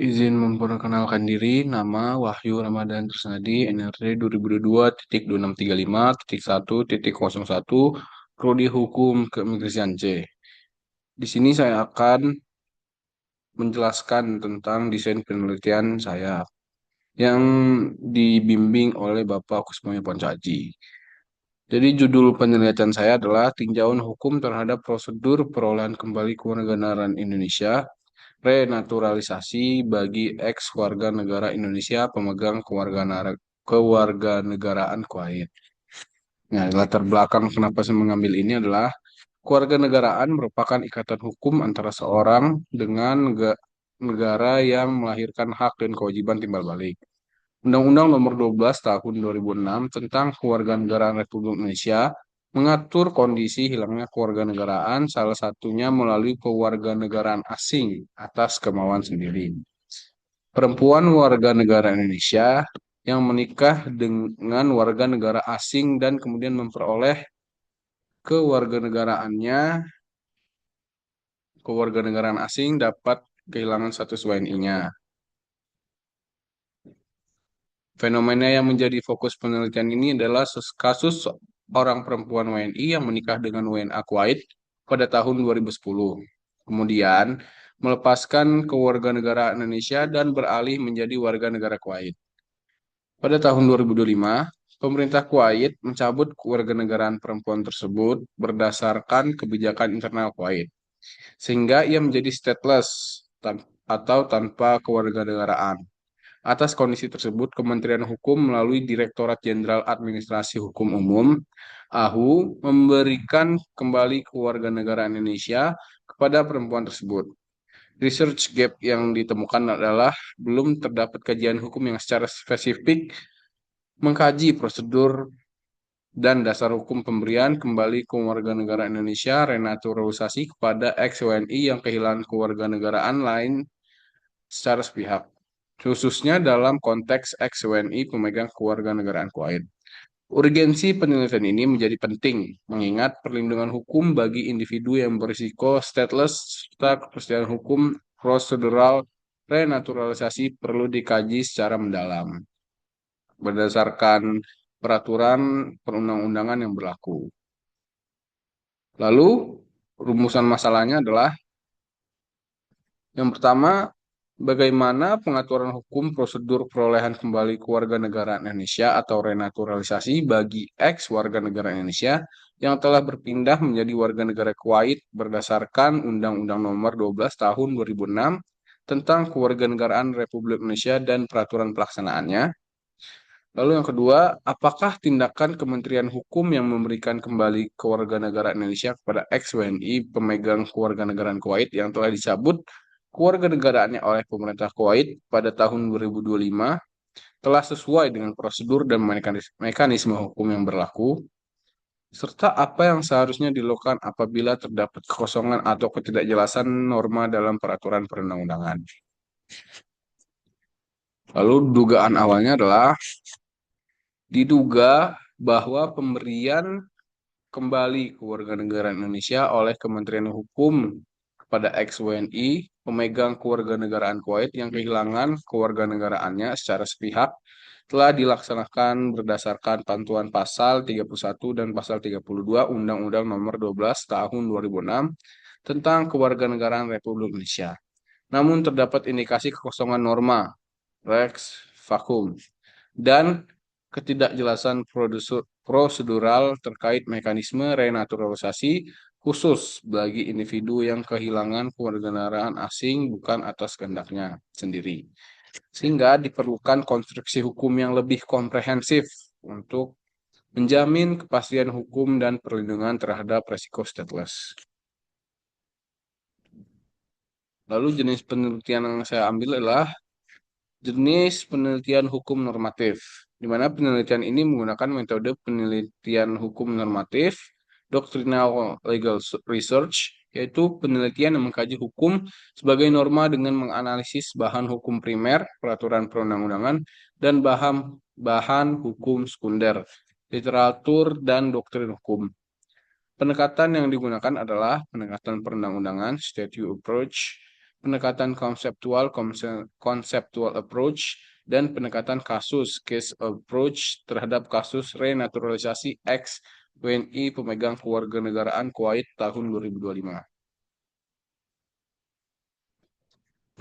Izin memperkenalkan diri, nama Wahyu Ramadan Trisnadi, NRT 2022.2635.1.01, Prodi Hukum Keimigrasian C. Di sini saya akan menjelaskan tentang desain penelitian saya yang dibimbing oleh Bapak Kusmoyo Poncaji. Jadi judul penelitian saya adalah tinjauan hukum terhadap prosedur perolehan kembali kewarganegaraan Indonesia, renaturalisasi bagi ex warga negara Indonesia pemegang kewarganegaraan Kuwait. Nah, latar belakang kenapa saya mengambil ini adalah kewarganegaraan merupakan ikatan hukum antara seorang dengan negara yang melahirkan hak dan kewajiban timbal balik. Undang-Undang Nomor 12 Tahun 2006 tentang Kewarganegaraan Republik Indonesia mengatur kondisi hilangnya kewarganegaraan, salah satunya melalui kewarganegaraan asing atas kemauan sendiri. Perempuan warga negara Indonesia yang menikah dengan warga negara asing dan kemudian memperoleh kewarganegaraannya, kewarganegaraan asing dapat kehilangan status WNI-nya. Fenomena yang menjadi fokus penelitian ini adalah kasus orang perempuan WNI yang menikah dengan WNA Kuwait pada tahun 2010. Kemudian melepaskan kewarganegaraan Indonesia dan beralih menjadi warga negara Kuwait. Pada tahun 2025, pemerintah Kuwait mencabut kewarganegaraan perempuan tersebut berdasarkan kebijakan internal Kuwait, sehingga ia menjadi stateless atau tanpa kewarganegaraan. Atas kondisi tersebut, Kementerian Hukum melalui Direktorat Jenderal Administrasi Hukum Umum (AHU) memberikan kembali kewarganegaraan Indonesia kepada perempuan tersebut. Research gap yang ditemukan adalah belum terdapat kajian hukum yang secara spesifik mengkaji prosedur dan dasar hukum pemberian kembali kewarganegaraan Indonesia renaturalisasi kepada ex-WNI yang kehilangan kewarganegaraan lain secara sepihak, khususnya dalam konteks ex-WNI pemegang kewarganegaraan Kuwait. Urgensi penelitian ini menjadi penting, mengingat perlindungan hukum bagi individu yang berisiko stateless serta kepastian hukum prosedural renaturalisasi perlu dikaji secara mendalam berdasarkan peraturan perundang-undangan yang berlaku. Lalu, rumusan masalahnya adalah yang pertama, bagaimana pengaturan hukum prosedur perolehan kembali kewarganegaraan Indonesia atau renaturalisasi bagi ex warga negara Indonesia yang telah berpindah menjadi warga negara Kuwait berdasarkan Undang-Undang Nomor 12 Tahun 2006 tentang Kewarganegaraan Republik Indonesia dan peraturan pelaksanaannya. Lalu yang kedua, apakah tindakan Kementerian Hukum yang memberikan kembali kewarganegaraan Indonesia kepada ex-WNI pemegang kewarganegaraan Kuwait yang telah dicabut kewarganegaraannya oleh pemerintah Kuwait pada tahun 2025 telah sesuai dengan prosedur dan mekanisme hukum yang berlaku, serta apa yang seharusnya dilakukan apabila terdapat kekosongan atau ketidakjelasan norma dalam peraturan perundang-undangan. Lalu dugaan awalnya adalah diduga bahwa pemberian kembali kewarganegaraan Indonesia oleh Kementerian Hukum kepada ex-WNI pemegang kewarganegaraan Kuwait yang kehilangan kewarganegaraannya secara sepihak telah dilaksanakan berdasarkan pantuan pasal 31 dan pasal 32 Undang-Undang Nomor 12 Tahun 2006 tentang Kewarganegaraan Republik Indonesia. Namun terdapat indikasi kekosongan norma, Rex Vakum, dan ketidakjelasan prosedural terkait mekanisme renaturalisasi khusus bagi individu yang kehilangan kewarganegaraan asing bukan atas kehendaknya sendiri. Sehingga diperlukan konstruksi hukum yang lebih komprehensif untuk menjamin kepastian hukum dan perlindungan terhadap resiko stateless. Lalu jenis penelitian yang saya ambil adalah jenis penelitian hukum normatif, di mana penelitian ini menggunakan metode penelitian hukum normatif, doctrinal legal research, yaitu penelitian yang mengkaji hukum sebagai norma dengan menganalisis bahan hukum primer, peraturan perundang-undangan, dan bahan hukum sekunder, literatur, dan doktrin hukum. Pendekatan yang digunakan adalah pendekatan perundang-undangan, statute approach, pendekatan konseptual, conceptual approach, dan pendekatan kasus, case approach terhadap kasus renaturalisasi ex WNI pemegang kewarganegaraan Kuwait tahun 2025.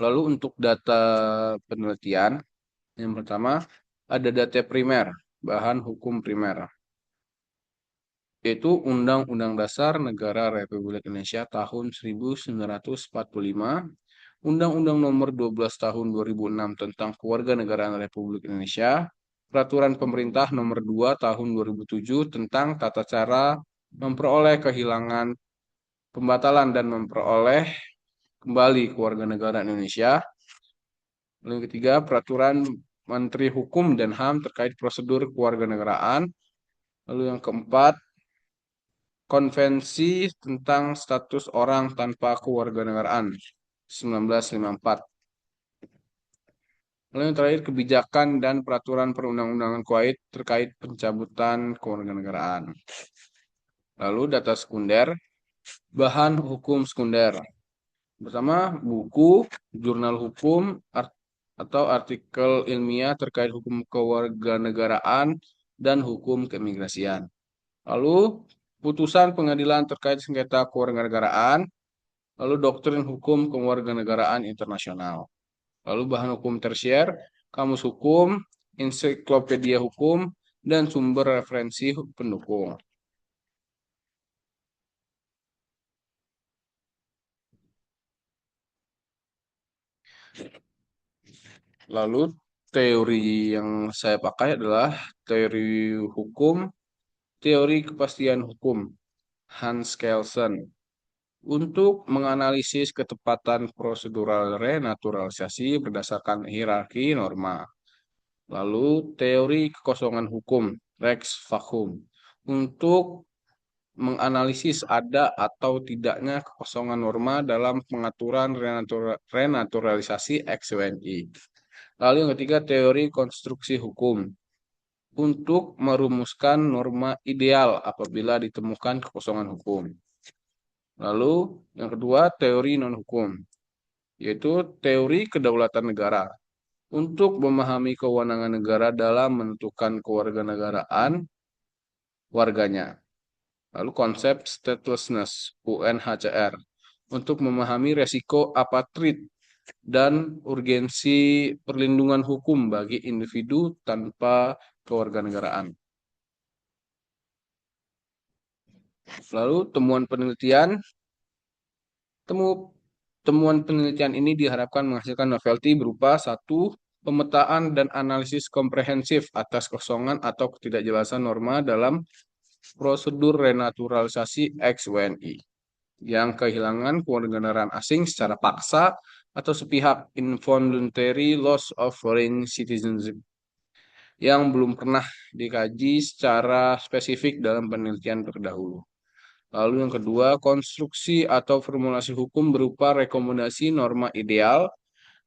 Lalu untuk data penelitian, yang pertama ada data primer, bahan hukum primer, yaitu Undang-Undang Dasar Negara Republik Indonesia tahun 1945, Undang-Undang Nomor 12 Tahun 2006 tentang Kewarganegaraan Republik Indonesia, Peraturan Pemerintah Nomor 2 Tahun 2007 tentang tata cara memperoleh kehilangan, pembatalan dan memperoleh kembali kewarganegaraan Indonesia. Lalu yang ketiga, Peraturan Menteri Hukum dan HAM terkait prosedur kewarganegaraan. Lalu yang keempat, Konvensi tentang Status Orang Tanpa Kewarganegaraan 1954. Lalu yang terakhir, kebijakan dan peraturan perundang-undangan Kuwait terkait pencabutan kewarganegaraan. Lalu data sekunder, bahan hukum sekunder. Pertama, buku, jurnal hukum, atau artikel ilmiah terkait hukum kewarganegaraan dan hukum keimigrasian. Lalu, putusan pengadilan terkait sengketa kewarganegaraan, lalu doktrin hukum kewarganegaraan internasional. Lalu bahan hukum tersier, kamus hukum, ensiklopedia hukum, dan sumber referensi pendukung. Lalu teori yang saya pakai adalah teori hukum, teori kepastian hukum, Hans Kelsen, untuk menganalisis ketepatan prosedural renaturalisasi berdasarkan hierarki norma. Lalu teori kekosongan hukum, Rex Vacuum, untuk menganalisis ada atau tidaknya kekosongan norma dalam pengaturan renaturalisasi ex-WNI. Lalu yang ketiga, teori konstruksi hukum, untuk merumuskan norma ideal apabila ditemukan kekosongan hukum. Lalu yang kedua, teori non-hukum, yaitu teori kedaulatan negara, untuk memahami kewenangan negara dalam menentukan kewarganegaraan warganya. Lalu konsep statelessness, UNHCR, untuk memahami resiko apatrid dan urgensi perlindungan hukum bagi individu tanpa kewarganegaraan. Lalu temuan penelitian ini diharapkan menghasilkan novelty berupa satu, pemetaan dan analisis komprehensif atas kosongan atau ketidakjelasan norma dalam prosedur renaturalisasi ex-WNI yang kehilangan kewarganegaraan asing secara paksa atau sepihak, involuntary loss of foreign citizenship, yang belum pernah dikaji secara spesifik dalam penelitian terdahulu. Lalu yang kedua, konstruksi atau formulasi hukum berupa rekomendasi norma ideal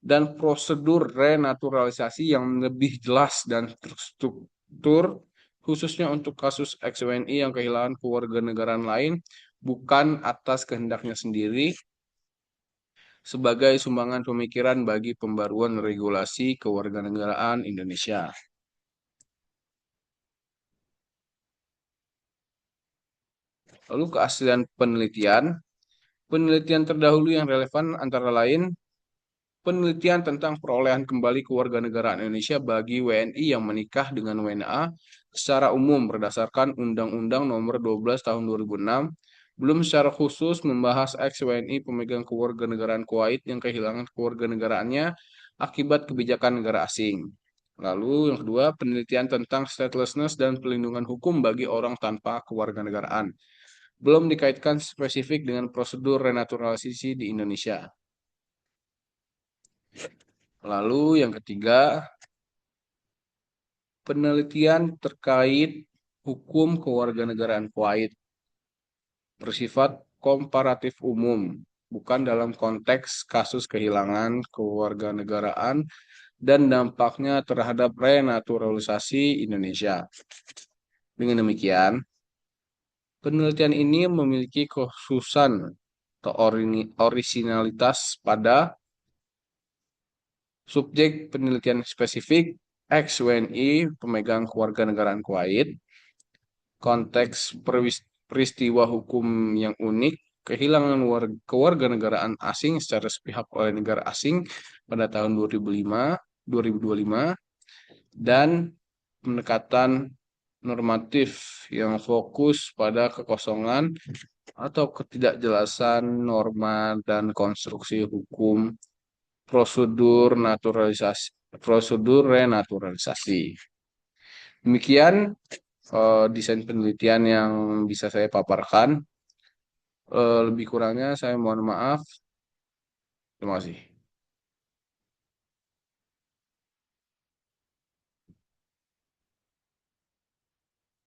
dan prosedur renaturalisasi yang lebih jelas dan terstruktur, khususnya untuk kasus ex-WNI yang kehilangan kewarganegaraan lain bukan atas kehendaknya sendiri, sebagai sumbangan pemikiran bagi pembaruan regulasi kewarganegaraan Indonesia. Lalu keaslian penelitian. Penelitian terdahulu yang relevan antara lain penelitian tentang perolehan kembali kewarganegaraan Indonesia bagi WNI yang menikah dengan WNA secara umum berdasarkan Undang-Undang Nomor 12 Tahun 2006, belum secara khusus membahas ex-WNI pemegang kewarganegaraan Kuwait yang kehilangan kewarganegaraannya akibat kebijakan negara asing. Lalu yang kedua, penelitian tentang statelessness dan pelindungan hukum bagi orang tanpa kewarganegaraan, belum dikaitkan spesifik dengan prosedur renaturalisasi di Indonesia. Lalu yang ketiga, penelitian terkait hukum kewarganegaraan Kuwait bersifat komparatif umum, bukan dalam konteks kasus kehilangan kewarganegaraan dan dampaknya terhadap renaturalisasi Indonesia. Dengan demikian, penelitian ini memiliki kekhususan atau orisinalitas pada Subjek penelitian spesifik ex WNI pemegang kewarganegaraan Kuwait. Konteks peristiwa hukum yang unik, kehilangan kewarganegaraan asing secara sepihak oleh negara asing pada tahun 2025, dan pendekatan normatif yang fokus pada kekosongan atau ketidakjelasan norma dan konstruksi hukum prosedur renaturalisasi. Demikian desain penelitian yang bisa saya paparkan. Lebih kurangnya saya mohon maaf. Terima kasih.